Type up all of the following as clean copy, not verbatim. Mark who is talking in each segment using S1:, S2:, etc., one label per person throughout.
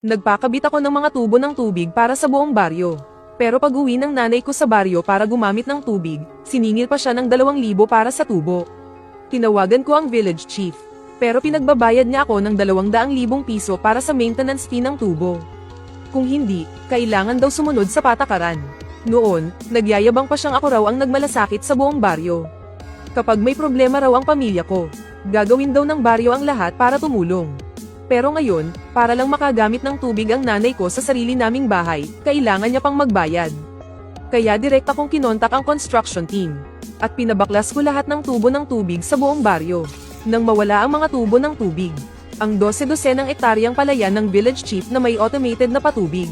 S1: Nagpakabit ako ng mga tubo ng tubig para sa buong baryo. Pero pag uwi ng nanay ko sa baryo para gumamit ng tubig, siningil pa siya ng 2,000 para sa tubo. Tinawagan ko ang village chief. Pero pinagbabayad niya ako ng 200,000 piso para sa maintenance fee ng tubo. Kung hindi, kailangan daw sumunod sa patakaran. Noon, nagyayabang pa siyang ako raw ang nagmalasakit sa buong baryo. Kapag may problema raw ang pamilya ko, gagawin daw ng baryo ang lahat para tumulong. Pero ngayon, para lang makagamit ng tubig ang nanay ko sa sarili naming bahay, kailangan niya pang magbayad. Kaya direkta kong kinontak ang construction team. At pinabaklas ko lahat ng tubo ng tubig sa buong baryo. Nang mawala ang mga tubo ng tubig, ang 12-dosenang ektaryang palayan ng village chief na may automated na patubig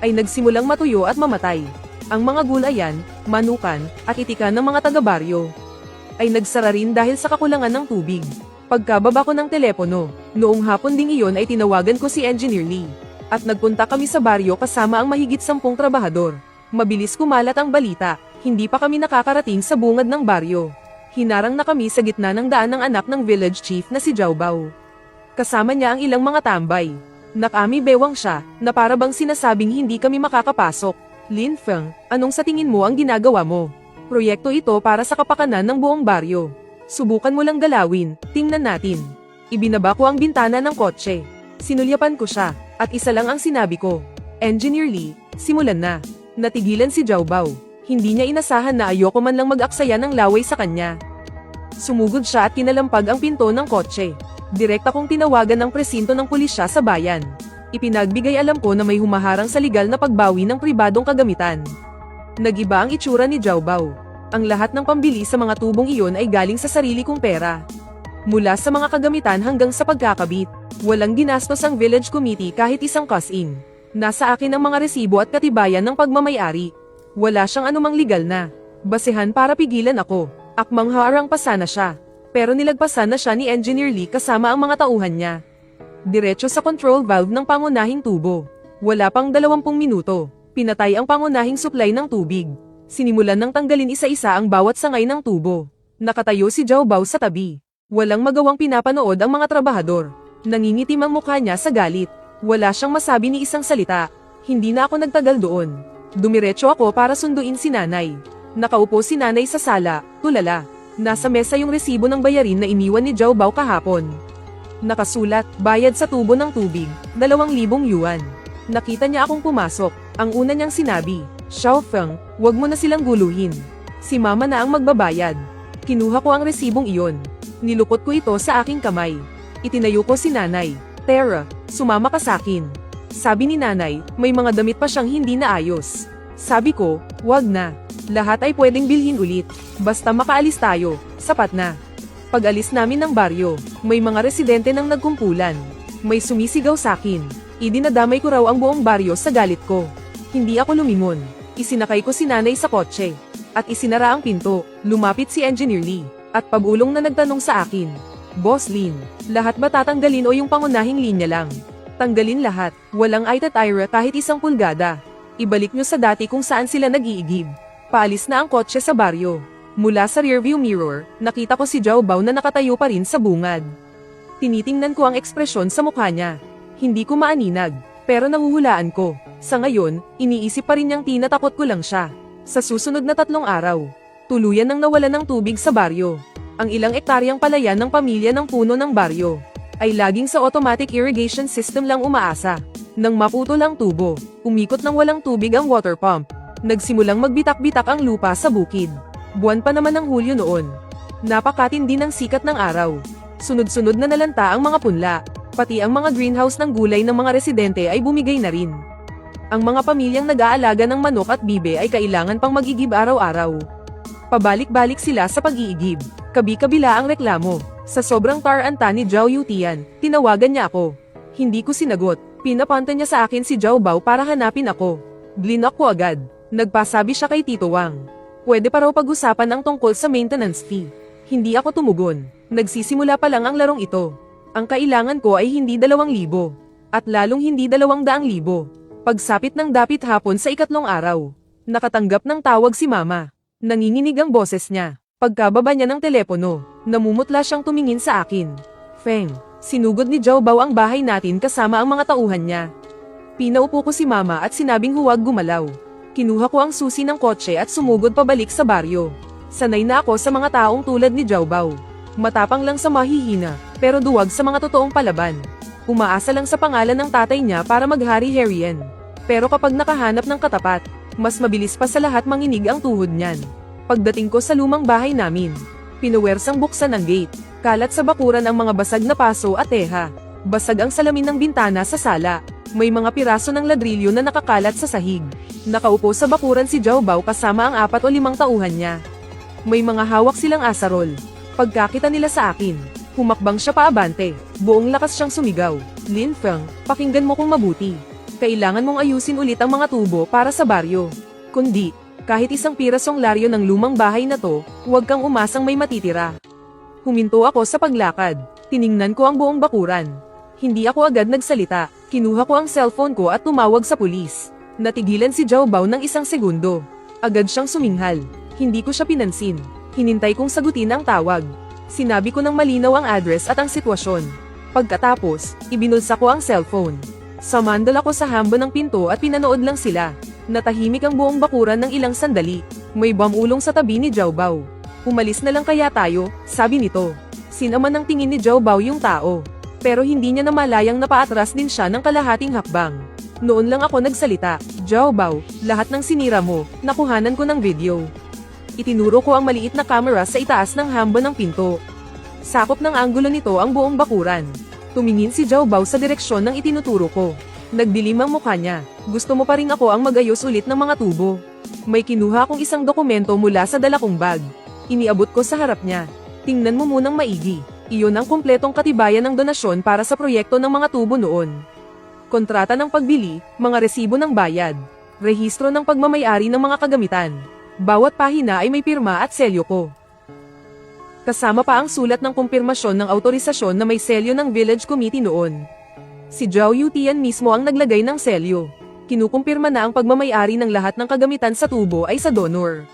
S1: ay nagsimulang matuyo at mamatay. Ang mga gulayan, manukan, at itikan ng mga taga-baryo ay nagsara rin dahil sa kakulangan ng tubig. Pagkababa ko ng telepono, noong hapon ding iyon ay tinawagan ko si Engineer Lee. At nagpunta kami sa baryo kasama ang mahigit 10 trabahador. Mabilis kumalat ang balita, hindi pa kami nakakarating sa bungad ng baryo. Hinarang na kami sa gitna ng daan ng anak ng village chief na si Jiaobao. Kasama niya ang ilang mga tambay. Nakami bewang siya, na para bang sinasabing hindi kami makakapasok. Lin Feng, anong sa tingin mo ang ginagawa mo? Proyekto ito para sa kapakanan ng buong baryo. Subukan mo lang galawin, tingnan natin. Ibinaba ko ang bintana ng kotse. Sinulyapan ko siya, at isa lang ang sinabi ko. Engineer Lee, simulan na. Natigilan si Jiaobao. Hindi niya inasahan na ayoko man lang mag-aksaya ng laway sa kanya. Sumugod siya at kinalampag ang pinto ng kotse. Direkta kong tinawagan ng presinto ng pulisya sa bayan. Ipinagbigay alam ko na may humaharang sa legal na pagbawi ng pribadong kagamitan. Nag-iba ang itsura ni Jiaobao. Ang lahat ng pambili sa mga tubong iyon ay galing sa sarili kong pera. Mula sa mga kagamitan hanggang sa pagkakabit, walang ginastos ang village committee kahit isang cash-in. Nasa akin ang mga resibo at katibayan ng pagmamay-ari. Wala siyang anumang legal na basehan para pigilan ako. Akmang harang pa sana siya. Pero nilagpasan na siya ni Engineer Lee kasama ang mga tauhan niya. Diretso sa control valve ng pangunahing tubo. Wala pang 20 minuto. Pinatay ang pangunahing supply ng tubig. Sinimulan ng tanggalin isa-isa ang bawat sangay ng tubo. Nakatayo si Jiaobao sa tabi. Walang magawang pinapanood ang mga trabahador. Nangingitim ang mukha niya sa galit. Wala siyang masabi ni isang salita. Hindi na ako nagtagal doon. Dumiretso ako para sunduin si nanay. Nakaupo si nanay sa sala, tulala. Nasa mesa yung resibo ng bayarin na iniwan ni Jiaobao kahapon. Nakasulat, bayad sa tubo ng tubig, 2,000 yuan. Nakita niya akong pumasok. Ang una niyang sinabi, Xiaofeng, wag mo na silang guluhin. Si mama na ang magbabayad. Kinuha ko ang resibong iyon. Nilukot ko ito sa aking kamay. Itinayo ko si nanay. Tara, sumama ka sa akin. Sabi ni nanay, may mga damit pa siyang hindi naayos. Sabi ko, wag na. Lahat ay pwedeng bilhin ulit. Basta makaalis tayo, sapat na. Pag-alis namin ng baryo, may mga residente nang nagkumpulan. May sumisigaw sa akin. Idinadamay ko raw ang buong baryo sa galit ko. Hindi ako lumingon. Isinakay ko si nanay sa kotse. At isinara ang pinto. Lumapit si Engineer Lee. At pabulong na nagtanong sa akin. Boss Lin, lahat ba tatanggalin o yung pangunahing linya lang? Tanggalin lahat. Walang itatira kahit 1 pulgada. Ibalik nyo sa dati kung saan sila nag-iigib. Paalis na ang kotse sa baryo. Mula sa rearview mirror, nakita ko si Jiaobao na nakatayo pa rin sa bungad. Tinitingnan ko ang ekspresyon sa mukha niya. Hindi ko maaninag, pero nahuhulaan ko. Sa ngayon, iniisip pa rin niyang tinatakot ko lang siya. Sa susunod na 3 araw, tuluyan nang nawalan ng tubig sa baryo. Ang ilang ektaryang palayan ng pamilya ng puno ng baryo ay laging sa automatic irrigation system lang umaasa. Nang maputol ang tubo, umikot ng walang tubig ang water pump. Nagsimulang magbitak-bitak ang lupa sa bukid. Buwan pa naman ng Hulyo noon. Napakatindi ng sikat ng araw. Sunod-sunod na nalanta ang mga punla. Pati ang mga greenhouse ng gulay ng mga residente ay bumigay na rin. Ang mga pamilyang nag-aalaga ng manok at bibe ay kailangan pang mag-igib araw-araw. Pabalik-balik sila sa pag-iigib. Kabi-kabila ang reklamo. Sa sobrang tar-anta ni Zhao Yutian, tinawagan niya ako. Hindi ko sinagot. Pinapanta niya sa akin si Jiaobao para hanapin ako. Blinak ko agad. Nagpasabi siya kay Tito Wang. Pwede pa raw pag-usapan ang tungkol sa maintenance fee. Hindi ako tumugon. Nagsisimula pa lang ang larong ito. Ang kailangan ko ay hindi 2,000. At lalong hindi 200,000. Pagsapit ng dapit hapon sa 3 araw. Nakatanggap ng tawag si Mama. Nanginginig ang boses niya. Pagkababa niya ng telepono, namumutla siyang tumingin sa akin. Feng, sinugod ni Jiaobao ang bahay natin kasama ang mga tauhan niya. Pinaupo ko si mama at sinabing huwag gumalaw. Kinuha ko ang susi ng kotse at sumugod pabalik sa baryo. Sanay na ako sa mga taong tulad ni Jiaobao. Matapang lang sa mahihina, pero duwag sa mga totoong palaban. Umaasa lang sa pangalan ng tatay niya para maghari-harian. Pero kapag nakahanap ng katapat, mas mabilis pa sa lahat manginig ang tuhod niyan. Pagdating ko sa lumang bahay namin, pinuwersang buksan ang gate. Kalat sa bakuran ang mga basag na paso at teha. Basag ang salamin ng bintana sa sala. May mga piraso ng ladrilyo na nakakalat sa sahig. Nakaupo sa bakuran si Jiaobao kasama ang 4 o 5 tauhan niya. May mga hawak silang asarol. Pagkakita nila sa akin, humakbang siya paabante. Buong lakas siyang sumigaw. Lin Feng, pakinggan mo kung mabuti. Kailangan mong ayusin ulit ang mga tubo para sa baryo. Kundi, kahit isang pirasong laryo ng lumang bahay na to, huwag kang umasang may matitira. Huminto ako sa paglakad. Tiningnan ko ang buong bakuran. Hindi ako agad nagsalita. Kinuha ko ang cellphone ko at tumawag sa pulis. Natigilan si Jiaobao ng 1 segundo. Agad siyang suminghal. Hindi ko siya pinansin. Hinintay kong sagutin ang tawag. Sinabi ko ng malinaw ang address at ang sitwasyon. Pagkatapos, ibinulsa ko ang cellphone. Samandal ako sa hambo ng pinto at pinanood lang sila. Natahimik ang buong bakuran ng ilang sandali. May bamulong sa tabi ni Jiaobao. Umalis na lang kaya tayo, sabi nito. Sinaman ng tingin ni Jiaobao yung tao. Pero hindi niya namalayang napaatras din siya ng kalahating hakbang. Noon lang ako nagsalita, Jiaobao, lahat ng sinira mo, nakuhanan ko ng video. Itinuro ko ang maliit na camera sa itaas ng hambo ng pinto. Sakop ng anggulo nito ang buong bakuran. Tumingin si Jiaobao sa direksyon ng itinuturo ko. Nagdilim ang mukha niya. Gusto mo pa rin ako ang magayos ulit ng mga tubo. May kinuha akong isang dokumento mula sa dala kong bag. Iniabot ko sa harap niya. Tingnan mo munang maigi. Iyon ang kumpletong katibayan ng donasyon para sa proyekto ng mga tubo noon. Kontrata ng pagbili, mga resibo ng bayad, rehistro ng pagmamayari ng mga kagamitan. Bawat pahina ay may pirma at selyo ko. Kasama pa ang sulat ng kumpirmasyon ng autorisasyon na may selyo ng Village Committee noon. Si Zhao Yutian mismo ang naglagay ng selyo. Kinukumpirma na ang pagmamayari ng lahat ng kagamitan sa tubo ay sa donor.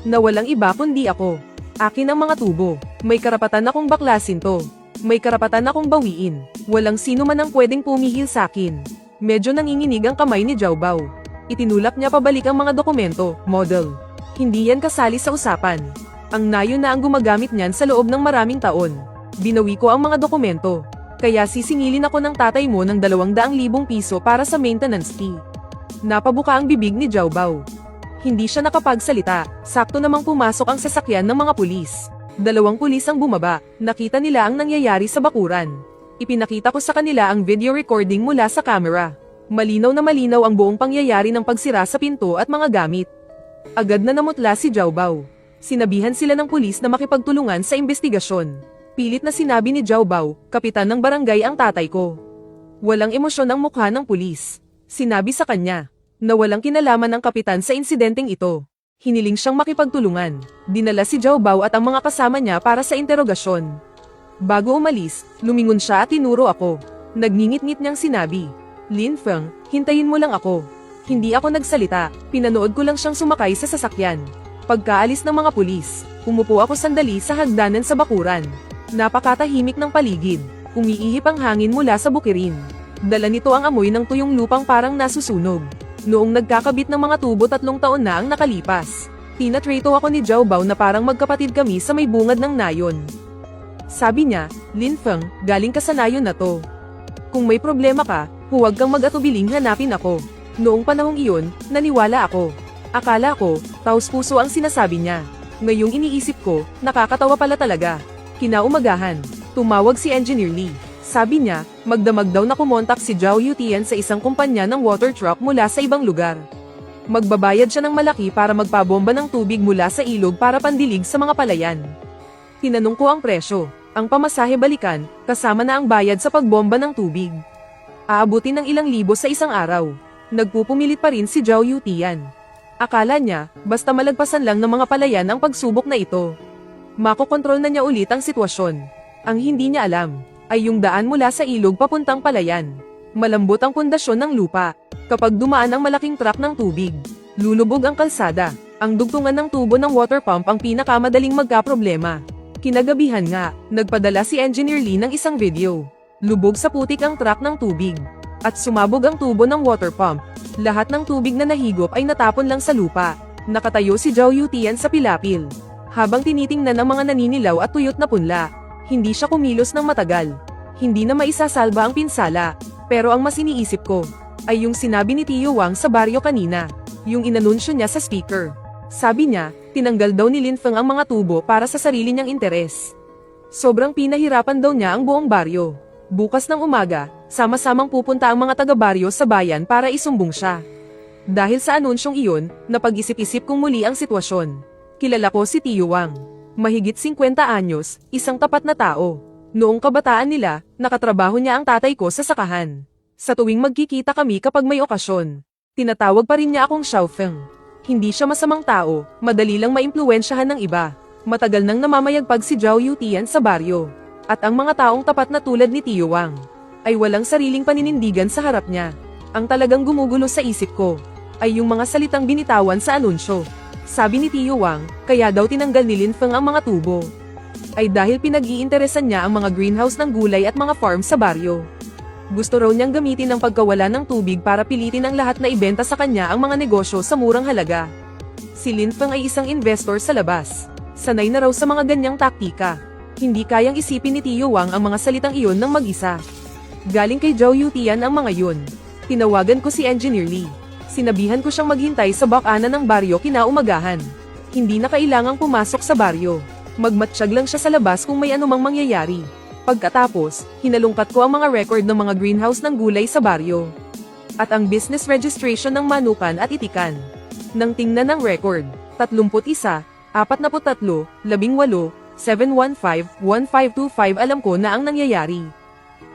S1: Na walang iba kundi ako. Akin ang mga tubo. May karapatan akong baklasin to. May karapatan akong bawiin. Walang sino man ang pwedeng pumihil sa akin. Medyo nanginginig ang kamay ni Jiaobao. Itinulak niya pabalik ang mga dokumento, model. Hindi yan kasali sa usapan. Ang nayo na ang gumagamit niyan sa loob ng maraming taon. Binawi ko ang mga dokumento. Kaya sisingilin ako ng tatay mo ng 200,000 piso para sa maintenance fee. Napabuka ang bibig ni Jiaobao. Hindi siya nakapagsalita. Sakto namang pumasok ang sasakyan ng mga pulis. 2 pulis ang bumaba. Nakita nila ang nangyayari sa bakuran. Ipinakita ko sa kanila ang video recording mula sa camera. Malinaw na malinaw ang buong pangyayari ng pagsira sa pinto at mga gamit. Agad na namutla si Jiaobao. Sinabihan sila ng pulis na makipagtulungan sa investigasyon. Pilit na sinabi ni Jiaobao, kapitan ng barangay ang tatay ko. Walang emosyon ang mukha ng pulis. Sinabi sa kanya na walang kinalaman ng kapitan sa insidenteng ito. Hiniling siyang makipagtulungan. Dinala si Jiaobao at ang mga kasama niya para sa interogasyon. Bago umalis, lumingon siya at tinuro ako. Nagngingit-ngit niyang sinabi, Lin Feng, hintayin mo lang ako. Hindi ako nagsalita, pinanood ko lang siyang sumakay sa sasakyan. Pagkaalis ng mga pulis, umupo ako sandali sa hagdanan sa bakuran. Napakatahimik ng paligid. Umiihip ang hangin mula sa bukirin. Dala nito ang amoy ng tuyong lupang parang nasusunog. Noong nagkakabit ng mga tubo 3 taon na ang nakalipas. Tinatrato ako ni Jiaobao na parang magkapatid kami sa may bungad ng nayon. Sabi niya, Lin Feng, galing ka sa nayon na to. Kung may problema ka, huwag kang mag-atubiling hanapin ako. Noong panahong iyon, naniwala ako. Akala ko, taos-puso ang sinasabi niya. Ngayong iniisip ko, nakakatawa pala talaga. Kinaumagahan, tumawag si Engineer Lee. Sabi niya, magdamag daw na kumontak si Zhao Yutian sa isang kumpanya ng water truck mula sa ibang lugar. Magbabayad siya ng malaki para magpabomba ng tubig mula sa ilog para pandilig sa mga palayan. Tinanong ko ang presyo, ang pamasahe balikan, kasama na ang bayad sa pagbomba ng tubig. Aabutin ng ilang libo sa isang araw. Nagpupumilit pa rin si Zhao Yutian. Akala niya, basta malagpasan lang ng mga palayan ang pagsubok na ito. Makokontrol na niya ulit ang sitwasyon. Ang hindi niya alam ay yung daan mula sa ilog papuntang palayan. Malambot ang pundasyon ng lupa. Kapag dumaan ang malaking truck ng tubig, lulubog ang kalsada. Ang dugtungan ng tubo ng water pump ang pinakamadaling magkaproblema. Kinagabihan nga, nagpadala si Engineer Lee ng isang video. Lubog sa putik ang truck ng tubig. At sumabog ang tubo ng water pump. Lahat ng tubig na nahigop ay natapon lang sa lupa. Nakatayo si Zhao Yutian sa pilapil. Habang tinitingnan ang mga naninilaw at tuyot na punla, hindi siya kumilos ng matagal. Hindi na maisasalba ang pinsala. Pero ang mas iniisip ko, ay yung sinabi ni Tio Wang sa baryo kanina. Yung inanunsyo niya sa speaker. Sabi niya, tinanggal daw ni Lin Feng ang mga tubo para sa sarili niyang interes. Sobrang pinahirapan daw niya ang buong baryo. Bukas ng umaga, sama-samang pupunta ang mga taga-baryo sa bayan para isumbong siya. Dahil sa anunsyong iyon, napag-isip-isip kong muli ang sitwasyon. Kilala ko si Tio Wang. Mahigit 50 anyos, isang tapat na tao. Noong kabataan nila, nakatrabaho niya ang tatay ko sa sakahan. Sa tuwing magkikita kami kapag may okasyon, tinatawag pa rin niya akong Xiaofeng. Hindi siya masamang tao, madali lang maimpluwensyahan ng iba. Matagal nang namamayagpag si Zhao Yutian sa baryo. At ang mga taong tapat na tulad ni Tio Wang, ay walang sariling paninindigan sa harap niya. Ang talagang gumugulo sa isip ko, ay yung mga salitang binitawan sa anunsyo. Sabi ni Tio Wang, kaya daw tinanggal ni Lin Feng ang mga tubo. Ay dahil pinag-iinteresan niya ang mga greenhouse ng gulay at mga farm sa baryo. Gusto raw niyang gamitin ang pagkawala ng tubig para pilitin ang lahat na ibenta sa kanya ang mga negosyo sa murang halaga. Si Lin Feng ay isang investor sa labas. Sanay na raw sa mga ganyang taktika. Hindi kayang isipin ni Tio Wang ang mga salitang iyon ng mag-isa. Galing kay Zhao Yutian ang mga yun. Tinawagan ko si Engineer Lee. Sinabihan ko siyang maghintay sa bakana ng baryo kinaumagahan. Hindi na kailangang pumasok sa baryo. Magmatsyag lang siya sa labas kung may anumang mangyayari. Pagkatapos, hinalungkat ko ang mga record ng mga greenhouse ng gulay sa baryo. At ang business registration ng Manukan at Itikan. Nang tingnan ng record, 31, 43, 18, 715, 1525 alam ko na ang nangyayari.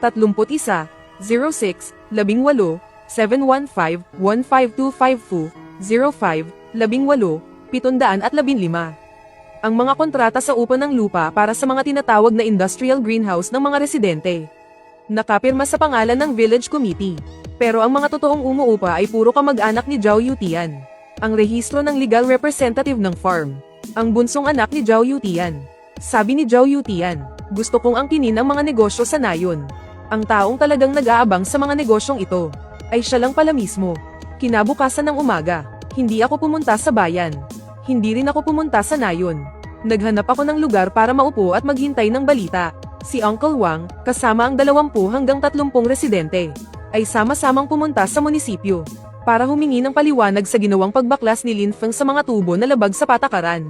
S1: 31, 06, 18, 715, 1525, 05, 18, 715. Ang mga kontrata sa upa ng lupa para sa mga tinatawag na industrial greenhouse ng mga residente. Nakapirma sa pangalan ng Village Committee. Pero ang mga totoong umuupa ay puro kamag-anak ni Zhao Yutian. Ang rehistro ng legal representative ng farm. Ang bunsong anak ni Zhao Yutian. Sabi ni Zhao Yutian, gusto kong angkinin ang mga negosyo sa nayon. Ang taong talagang nag-aabang sa mga negosyong ito, ay siya lang pala mismo. Kinabukasan ng umaga, hindi ako pumunta sa bayan. Hindi rin ako pumunta sa nayon. Naghanap ako ng lugar para maupo at maghintay ng balita. Si Uncle Wang, kasama ang 20 hanggang 30 residente, ay sama-samang pumunta sa munisipyo, para humingi ng paliwanag sa ginawang pagbaklas ni Lin Feng sa mga tubo na labag sa patakaran.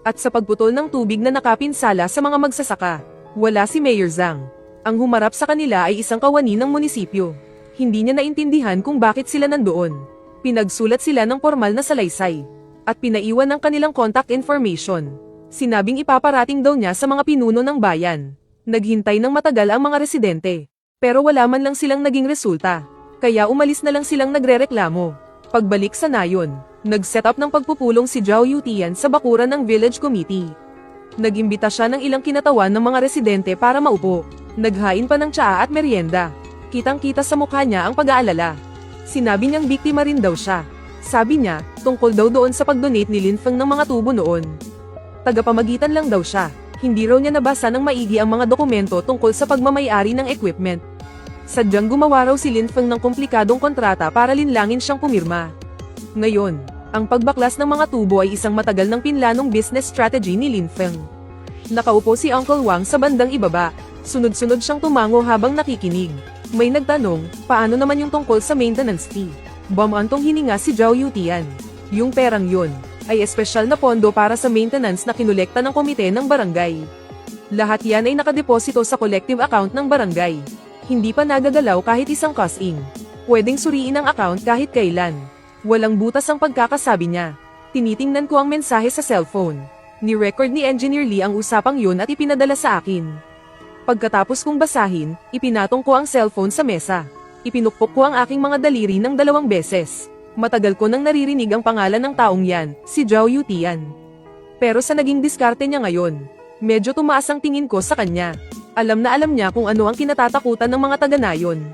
S1: At sa pagputol ng tubig na nakapinsala sa mga magsasaka, wala si Mayor Zhang. Ang humarap sa kanila ay isang kawani ng munisipyo. Hindi niya naintindihan kung bakit sila nandoon. Pinagsulat sila ng formal na salaysay, at pinaiwan ng kanilang contact information. Sinabing ipaparating daw niya sa mga pinuno ng bayan. Naghintay ng matagal ang mga residente, pero wala man lang silang naging resulta. Kaya umalis na lang silang nagrereklamo. Pagbalik sa nayon, nag-set up ng pagpupulong si Zhao Yutian sa bakuran ng Village Committee. Nag-imbita siya ng ilang kinatawan ng mga residente para maupo. Naghain pa ng tsaa at merienda. Kitang-kita sa mukha niya ang pag-aalala. Sinabi niyang biktima rin daw siya. Sabi niya, tungkol daw doon sa pag-donate ni Lin Feng ng mga tubo noon. Tagapamagitan lang daw siya. Hindi raw niya nabasa ng maigi ang mga dokumento tungkol sa pagmamay-ari ng equipment. Sadyang gumawa raw si Lin Feng ng komplikadong kontrata para linlangin siyang pumirma. Ngayon, ang pagbaklas ng mga tubo ay isang matagal ng pinlanong business strategy ni Lin Feng. Nakaupo si Uncle Wang sa bandang ibaba. Sunod-sunod siyang tumango habang nakikinig. May nagtanong, paano naman yung tungkol sa maintenance fee? Bumantong hininga si Zhao Yutian. Yung perang yun, ay espesyal na pondo para sa maintenance na kinolekta ng komite ng barangay. Lahat yan ay nakadeposito sa collective account ng barangay. Hindi pa nagagalaw kahit isang kasing. Pwedeng suriin ang account kahit kailan. Walang butas ang pagkakasabi niya. Tinitingnan ko ang mensahe sa cellphone. Ni-record ni Engineer Lee ang usapang yun at ipinadala sa akin. Pagkatapos kong basahin, ipinatong ko ang cellphone sa mesa. Ipinukpok ko ang aking mga daliri ng 2 beses. Matagal ko nang naririnig ang pangalan ng taong yan, si Zhao Yutian. Pero sa naging diskarte niya ngayon, medyo tumaas ang tingin ko sa kanya. Alam na alam niya kung ano ang kinatatakutan ng mga taga-nayon.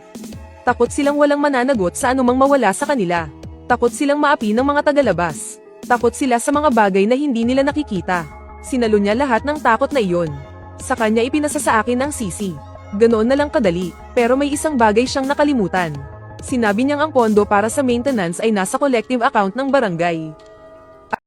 S1: Takot silang walang mananagot sa anumang mawala sa kanila. Takot silang maapi ng mga tagalabas. Takot sila sa mga bagay na hindi nila nakikita. Sinalo niya lahat ng takot na iyon. Sa kanya ipinasa sa akin ang sisi. Ganoon na lang kadali, pero may isang bagay siyang nakalimutan. Sinabi niyang ang pondo para sa maintenance ay nasa collective account ng barangay.